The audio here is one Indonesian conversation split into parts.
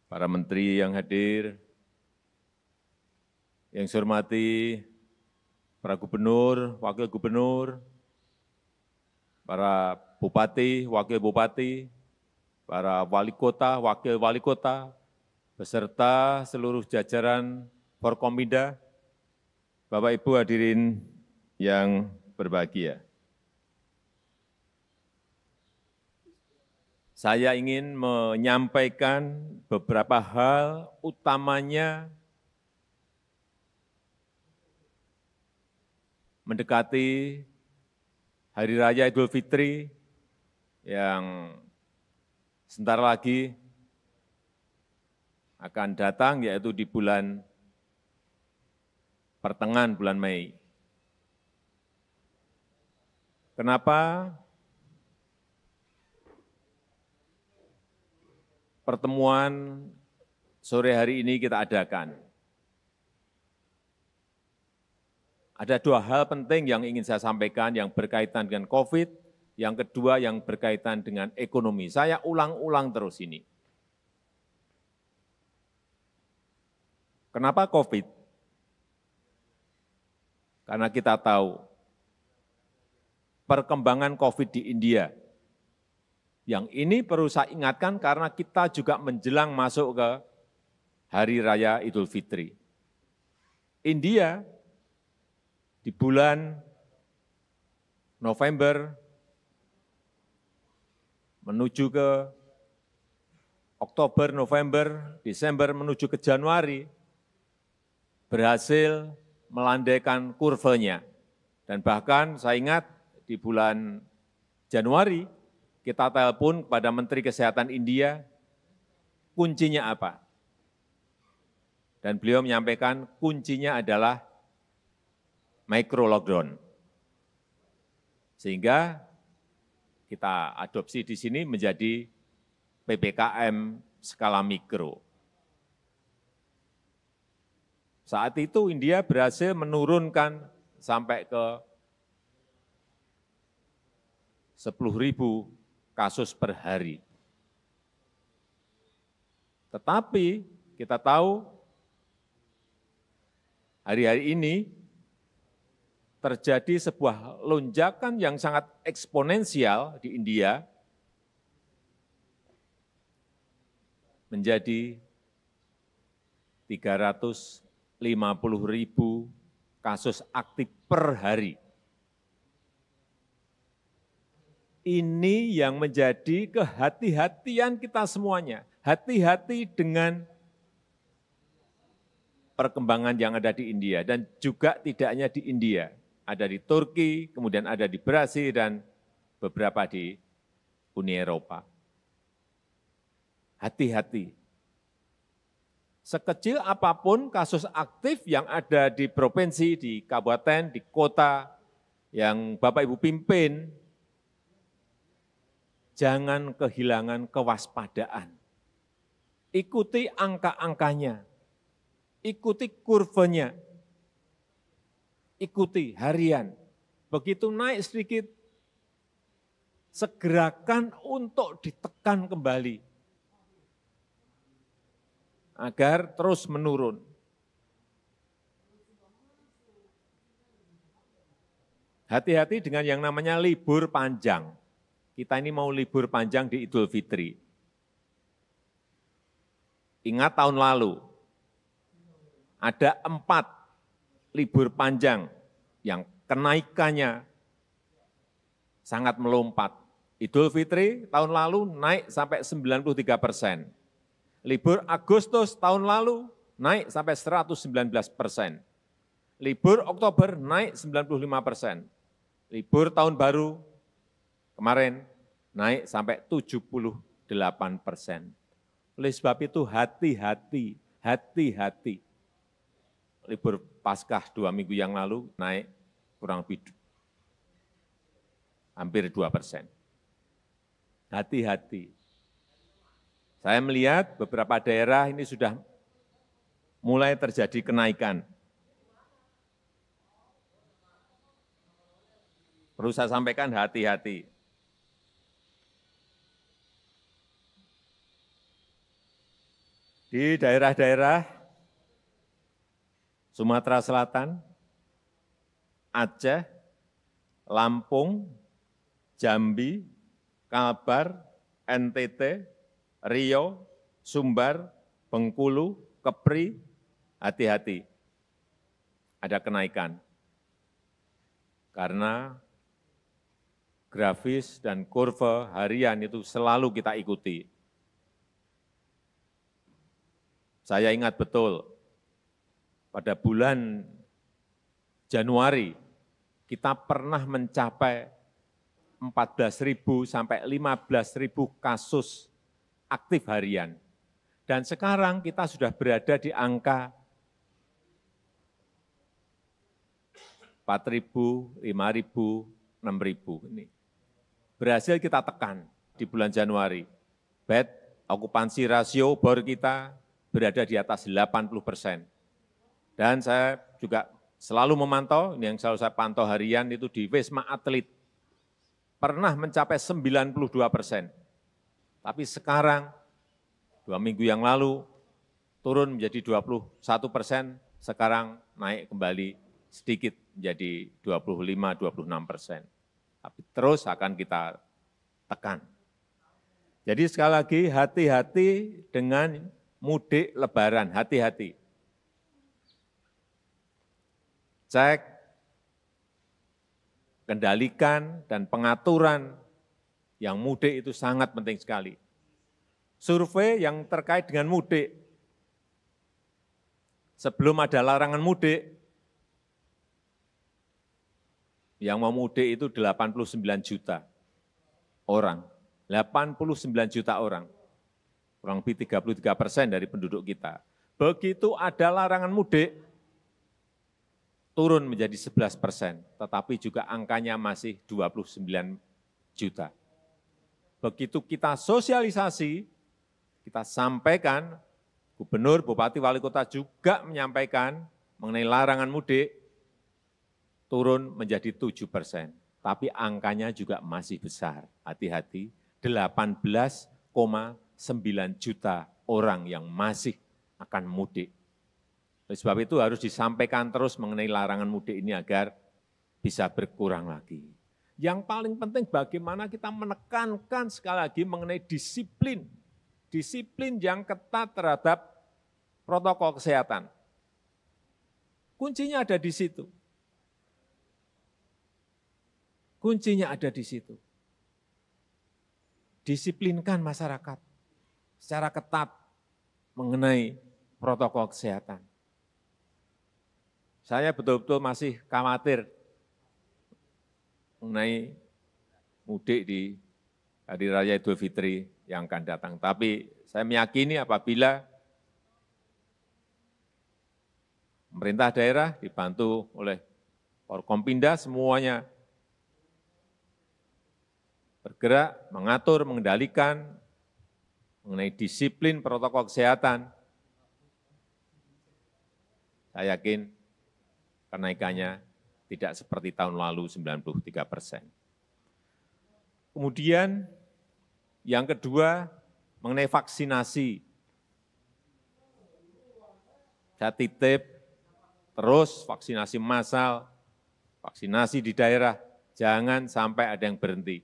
para menteri yang hadir, yang saya hormati para gubernur, wakil gubernur, para bupati, wakil bupati, para wali kota, wakil wali kota, beserta seluruh jajaran Forkompinda, Bapak Ibu hadirin yang berbahagia. Saya ingin menyampaikan beberapa hal, utamanya mendekati Hari Raya Idul Fitri yang sebentar lagi akan datang, yaitu di pertengahan bulan Mei. Kenapa pertemuan sore hari ini kita adakan? Ada dua hal penting yang ingin saya sampaikan yang berkaitan dengan COVID, yang kedua yang berkaitan dengan ekonomi. Saya ulang-ulang terus ini. Kenapa COVID? Karena kita tahu perkembangan COVID di India. Yang ini perlu saya ingatkan karena kita juga menjelang masuk ke Hari Raya Idul Fitri. India di bulan November menuju ke Oktober, November, Desember menuju ke Januari berhasil melandaikan kurvanya. Dan bahkan saya ingat di bulan Januari kita telepon kepada Menteri Kesehatan India, kuncinya apa? Dan beliau menyampaikan kuncinya adalah micro lockdown. Sehingga kita adopsi di sini menjadi PPKM skala mikro. Saat itu India berhasil menurunkan sampai ke 10.000 kasus per hari. Tetapi kita tahu hari-hari ini terjadi sebuah lonjakan yang sangat eksponensial di India menjadi 350.000 kasus aktif per hari. Ini yang menjadi kehati-hatian kita semuanya. Hati-hati dengan perkembangan yang ada di India dan juga tidak hanya di India. Ada di Turki, kemudian ada di Brasil, dan beberapa di Uni Eropa. Hati-hati. Sekecil apapun kasus aktif yang ada di provinsi, di kabupaten, di kota yang Bapak Ibu pimpin, jangan kehilangan kewaspadaan. Ikuti angka-angkanya, ikuti kurvanya, ikuti harian. Begitu naik sedikit, segerakan untuk ditekan kembali agar terus menurun. Hati-hati dengan yang namanya libur panjang. Kita ini mau libur panjang di Idul Fitri. Ingat tahun lalu, ada 4 libur panjang yang kenaikannya sangat melompat. Idul Fitri tahun lalu naik sampai 93%. Libur Agustus tahun lalu naik sampai 119%. Libur Oktober naik 95%. Libur tahun baru kemarin naik sampai 78%. Oleh sebab itu hati-hati, hati-hati. Libur Paskah 2 minggu yang lalu naik kurang lebih hampir 2%. Hati-hati. Saya melihat beberapa daerah ini sudah mulai terjadi kenaikan. Perlu saya sampaikan hati-hati. Di daerah-daerah Sumatera Selatan, Aceh, Lampung, Jambi, Kalbar, NTT, Riau, Sumbar, Bengkulu, Kepri, hati-hati, ada kenaikan. Karena grafis dan kurva harian itu selalu kita ikuti. Saya ingat betul, pada bulan Januari, kita pernah mencapai 14.000 sampai 15.000 kasus aktif harian. Dan sekarang kita sudah berada di angka 4.000, 5.000, 6.000 ini. Berhasil kita tekan di bulan Januari. Bed okupansi rasio bor kita berada di atas 80%. Dan saya juga selalu memantau, ini yang selalu saya pantau harian itu di Wisma Atlet, pernah mencapai 92%. Tapi sekarang, 2 minggu yang lalu, turun menjadi 21%, sekarang naik kembali sedikit menjadi 25-26%. Tapi terus akan kita tekan. Jadi sekali lagi, hati-hati dengan mudik lebaran, hati-hati. Cek, kendalikan, dan pengaturan yang mudik itu sangat penting sekali. Survei yang terkait dengan mudik, sebelum ada larangan mudik, yang mau mudik itu 89 juta orang. 89 juta orang. Kurang lebih 33% dari penduduk kita. Begitu ada larangan mudik, turun menjadi 11%, tetapi juga angkanya masih 29 juta. Begitu kita sosialisasi, kita sampaikan, gubernur, bupati, wali kota juga menyampaikan mengenai larangan mudik, turun menjadi 7%. Tapi angkanya juga masih besar, hati-hati, 18,9 juta orang yang masih akan mudik. Oleh sebab itu harus disampaikan terus mengenai larangan mudik ini agar bisa berkurang lagi. Yang paling penting bagaimana kita menekankan sekali lagi mengenai disiplin. Disiplin yang ketat terhadap protokol kesehatan. Kuncinya ada di situ. Kuncinya ada di situ. Disiplinkan masyarakat secara ketat mengenai protokol kesehatan. Saya betul-betul masih khawatir mengenai mudik di Hari Raya Idul Fitri yang akan datang. Tapi saya meyakini apabila pemerintah daerah dibantu oleh Forkompinda semuanya bergerak, mengatur, mengendalikan mengenai disiplin protokol kesehatan, saya yakin kenaikannya tidak seperti tahun lalu 93%. Kemudian yang kedua mengenai vaksinasi. Saya titip terus vaksinasi massal, vaksinasi di daerah, jangan sampai ada yang berhenti.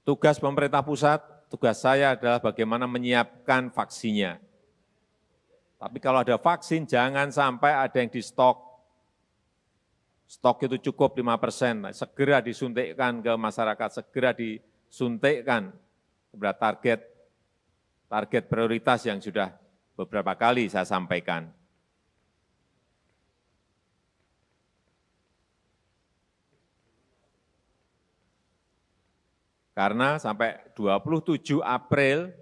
Tugas pemerintah pusat, tugas saya adalah bagaimana menyiapkan vaksinnya. Tapi kalau ada vaksin, jangan sampai ada yang di stok. Stok itu cukup 5%, segera disuntikkan ke masyarakat, segera disuntikkan kepada target prioritas yang sudah beberapa kali saya sampaikan. Karena sampai 27 April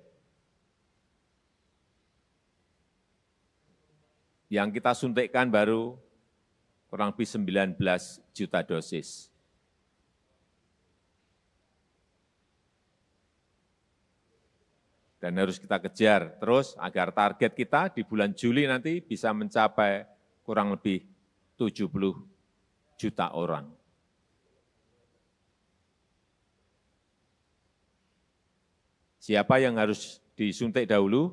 yang kita suntikkan baru kurang lebih 19 juta dosis. Dan harus kita kejar terus agar target kita di bulan Juli nanti bisa mencapai kurang lebih 70 juta orang. Siapa yang harus disuntik dahulu?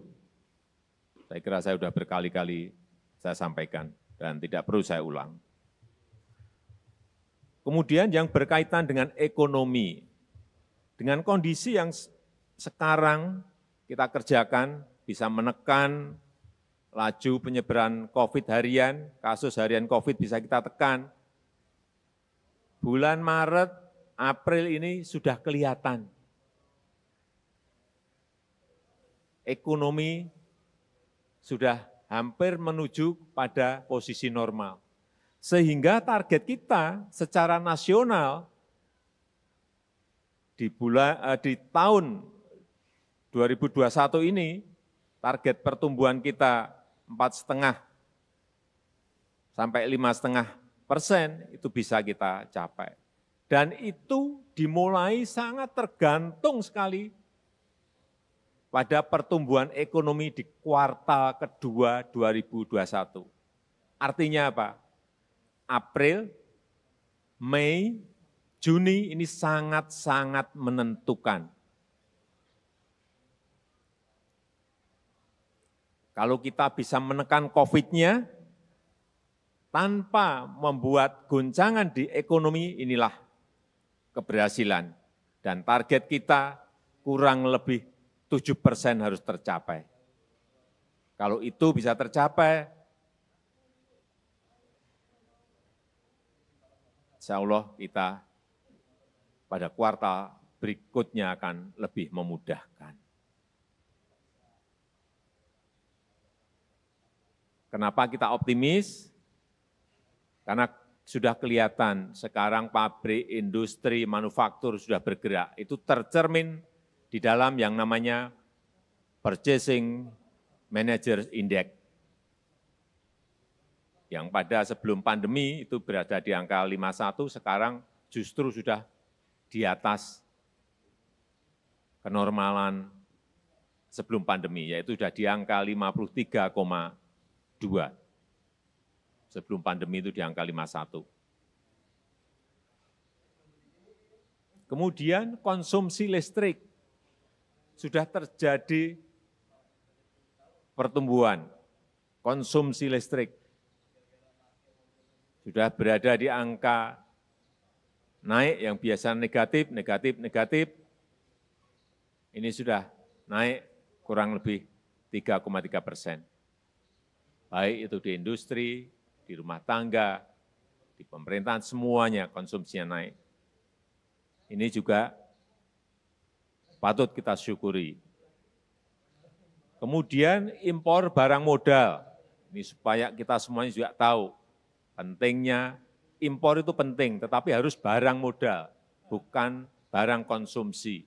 Saya kira saya sudah berkali-kali saya sampaikan dan tidak perlu saya ulang. Kemudian yang berkaitan dengan ekonomi, dengan kondisi yang sekarang kita kerjakan bisa menekan laju penyebaran COVID harian, kasus harian COVID bisa kita tekan. Bulan Maret, April ini sudah kelihatan. Ekonomi sudah hampir menuju pada posisi normal. Sehingga target kita secara nasional di tahun 2021 ini, target pertumbuhan kita 4,5 sampai 5,5% itu bisa kita capai. Dan itu dimulai sangat tergantung sekali pada pertumbuhan ekonomi di kuartal kedua 2021. Artinya apa? April, Mei, Juni ini sangat-sangat menentukan. Kalau kita bisa menekan COVID-nya, tanpa membuat goncangan di ekonomi, inilah keberhasilan. Dan target kita kurang lebih 7% harus tercapai. Kalau itu bisa tercapai, insya Allah kita pada kuartal berikutnya akan lebih memudahkan. Kenapa kita optimis? Karena sudah kelihatan sekarang pabrik, industri, manufaktur sudah bergerak. Itu tercermin di dalam yang namanya Purchasing Managers Index. Yang pada sebelum pandemi itu berada di angka 51, sekarang justru sudah di atas kenormalan sebelum pandemi, yaitu sudah di angka 53,2. Sebelum pandemi itu di angka 51. Kemudian konsumsi listrik sudah terjadi pertumbuhan. Konsumsi listrik sudah berada di angka naik yang biasa negatif, ini sudah naik kurang lebih 3,3%. Baik itu di industri, di rumah tangga, di pemerintahan, semuanya konsumsinya naik. Ini juga patut kita syukuri. Kemudian impor barang modal, ini supaya kita semuanya juga tahu, pentingnya impor itu penting, tetapi harus barang modal, bukan barang konsumsi.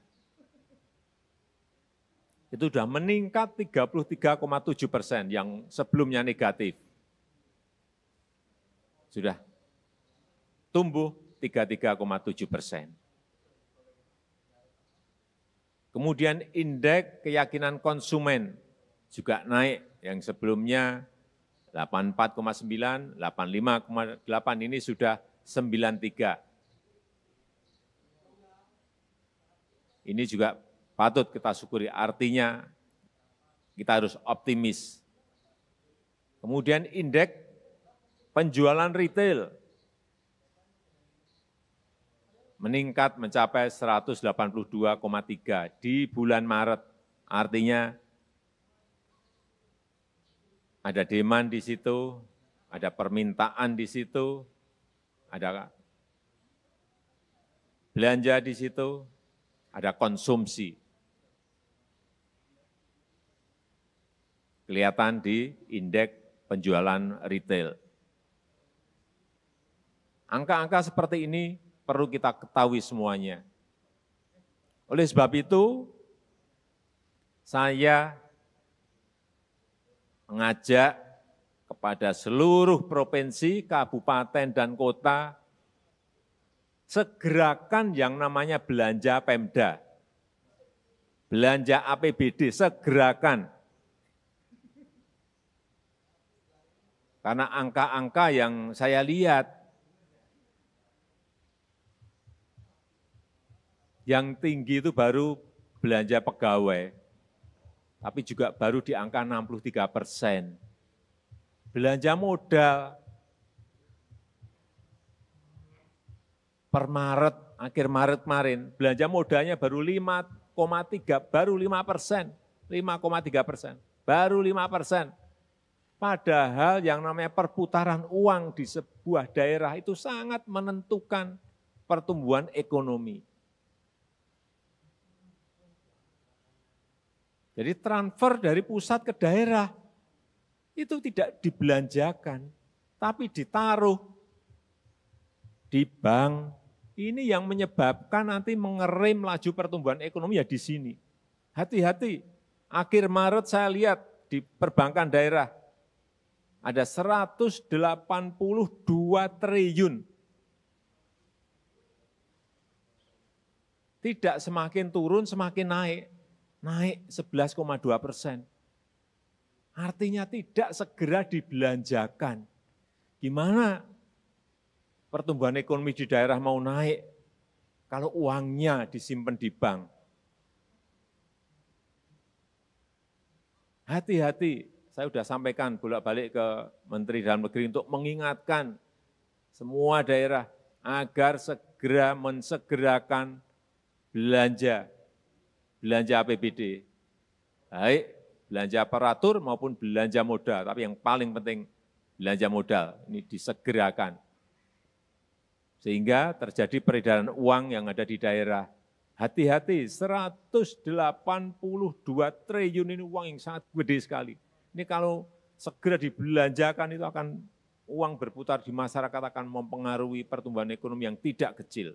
Itu sudah meningkat 33,7%, yang sebelumnya negatif. Sudah tumbuh 33,7%. Kemudian indeks keyakinan konsumen juga naik, yang sebelumnya 84,9, 85,8, ini sudah 93. Ini juga patut kita syukuri, artinya kita harus optimis. Kemudian indeks penjualan retail meningkat mencapai 182,3 di bulan Maret. Artinya ada demand di situ, ada permintaan di situ, ada belanja di situ, ada konsumsi. Kelihatan di indeks penjualan retail. Angka-angka seperti ini perlu kita ketahui semuanya. Oleh sebab itu, saya mengajak kepada seluruh provinsi, kabupaten, dan kota, segerakan yang namanya belanja Pemda, belanja APBD, segerakan. Karena angka-angka yang saya lihat, yang tinggi itu baru belanja pegawai, tapi juga baru di angka 63%. Belanja modal per Maret, akhir Maret kemarin, belanja modalnya baru 5,3, baru 5%, 5,3%, baru 5%. Padahal yang namanya perputaran uang di sebuah daerah itu sangat menentukan pertumbuhan ekonomi. Jadi transfer dari pusat ke daerah itu tidak dibelanjakan, tapi ditaruh di bank. Ini yang menyebabkan nanti mengerem laju pertumbuhan ekonomi ya di sini. Hati-hati, akhir Maret saya lihat di perbankan daerah, ada 182 triliun. Tidak semakin turun, semakin naik. Naik 11,2%. Artinya tidak segera dibelanjakan. Gimana pertumbuhan ekonomi di daerah mau naik kalau uangnya disimpan di bank? Hati-hati, saya sudah sampaikan bolak-balik ke Menteri Dalam Negeri untuk mengingatkan semua daerah agar segera mensegerakan belanja APBD, baik belanja aparatur maupun belanja modal, tapi yang paling penting belanja modal, ini disegerakan. Sehingga terjadi peredaran uang yang ada di daerah. Hati-hati, 182 triliun ini uang yang sangat gede sekali. Ini kalau segera dibelanjakan itu akan uang berputar di masyarakat akan mempengaruhi pertumbuhan ekonomi yang tidak kecil.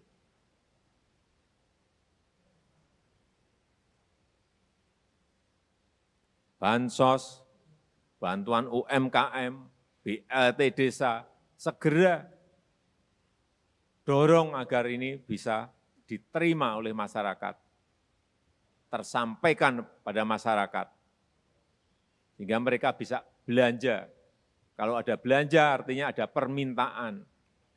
Bansos, bantuan UMKM, BLT desa, segera dorong agar ini bisa diterima oleh masyarakat, tersampaikan pada masyarakat, sehingga mereka bisa belanja. Kalau ada belanja artinya ada permintaan.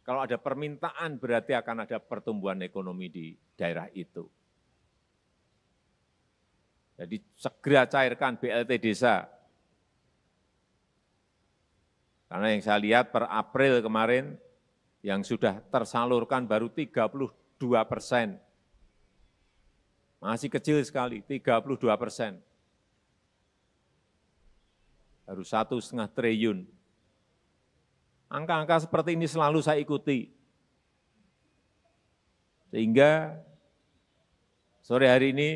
Kalau ada permintaan berarti akan ada pertumbuhan ekonomi di daerah itu. Jadi segera cairkan BLT desa. Karena yang saya lihat per April kemarin, yang sudah tersalurkan baru 32%. Masih kecil sekali, 32%. Baru 1,5 triliun. Angka-angka seperti ini selalu saya ikuti. Sehingga sore hari ini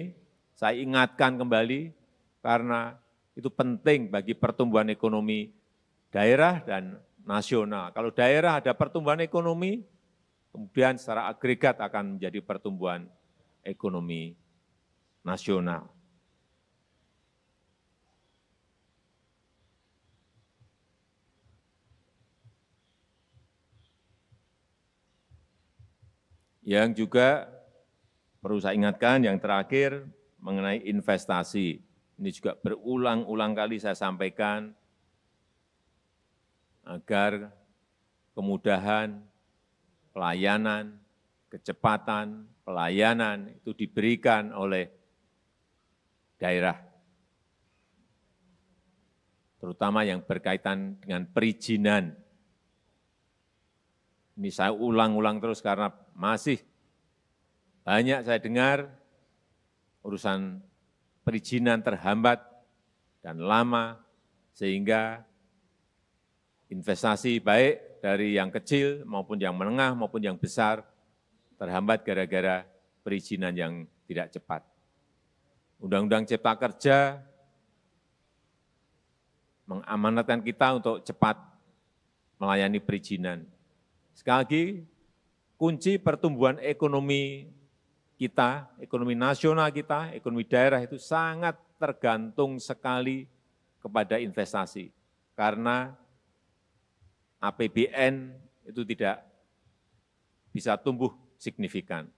saya ingatkan kembali karena itu penting bagi pertumbuhan ekonomi daerah dan nasional. Kalau daerah ada pertumbuhan ekonomi, kemudian secara agregat akan menjadi pertumbuhan ekonomi nasional. Yang juga perlu saya ingatkan yang terakhir, mengenai investasi. Ini juga berulang-ulang kali saya sampaikan agar kemudahan, pelayanan, kecepatan, pelayanan itu diberikan oleh daerah. Terutama yang berkaitan dengan perizinan. Ini saya ulang-ulang terus karena masih banyak saya dengar urusan perizinan terhambat dan lama, sehingga investasi baik dari yang kecil maupun yang menengah maupun yang besar terhambat gara-gara perizinan yang tidak cepat. Undang-Undang Cipta Kerja mengamanatkan kita untuk cepat melayani perizinan. Sekali lagi, kunci pertumbuhan ekonomi kita, ekonomi nasional kita, ekonomi daerah itu sangat tergantung sekali kepada investasi. Karena APBN itu tidak bisa tumbuh signifikan.